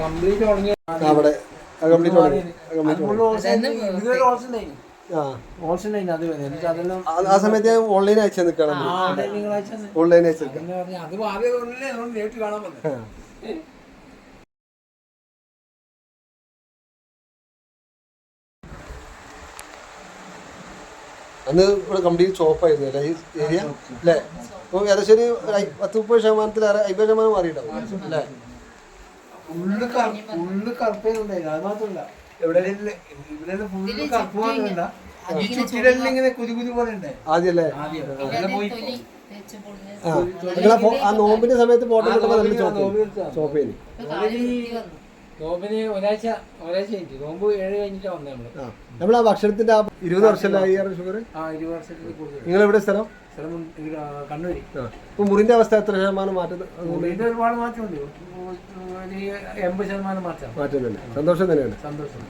Complete ഉണങ്ങി അവിടെ ആ സമയത്ത് ഓൺലൈൻ അയച്ചു നിൽക്കണം. ഓൺലൈൻ അയച്ചു അന്ന് ഇവിടെ കംപ്ലീറ്റ് ചോപ്പായിരുന്നു അല്ലേ ഈ ഏരിയ അല്ലേ? അപ്പോൾ ഏകദേശം ഒരു 10-30% 50% മാറിയിട്ടുണ്ടാവും അല്ലേ? ഫുള്ള് കറുപ്പേന്നുണ്ടായില്ല. അത് മാത്രമല്ല ഇവിടെ ഫുള്ള് കറുപ്പ് മാത്രമല്ല, ഈ ചുറ്റിലെല്ലാം ഇങ്ങനെ കുതി പോലെ ഉണ്ടായി ആദ്യമല്ലേ? പോയി. ആ നോമ്പിന്റെ സമയത്ത് ഫോട്ടോ കിട്ടുമ്പോൾ ചോപ്പ് ചെയ്യുന്നു. നോമ്പിന് ഒരാഴ്ച കഴിഞ്ഞു. നോമ്പ് 7 കഴിഞ്ഞിട്ടാണ് വന്നത് നമ്മള്. നമ്മൾ ആ ഭക്ഷണത്തിന്റെ ആ 20 വർഷമായി ഷുഗർ. 20 വർഷത്തിൽ കൂടുതൽ. നിങ്ങൾ എവിടെ സ്ഥലം? കണ്ണൂര്. ഇപ്പൊ മുറിന്റെ അവസ്ഥ എത്ര ശതമാനം മാറ്റം? മുറിന്റെ ഒരുപാട് മാറ്റമുണ്ട്. 80% മാറ്റം. മാറ്റം തന്നെ. സന്തോഷം തന്നെയാണ്. സന്തോഷം.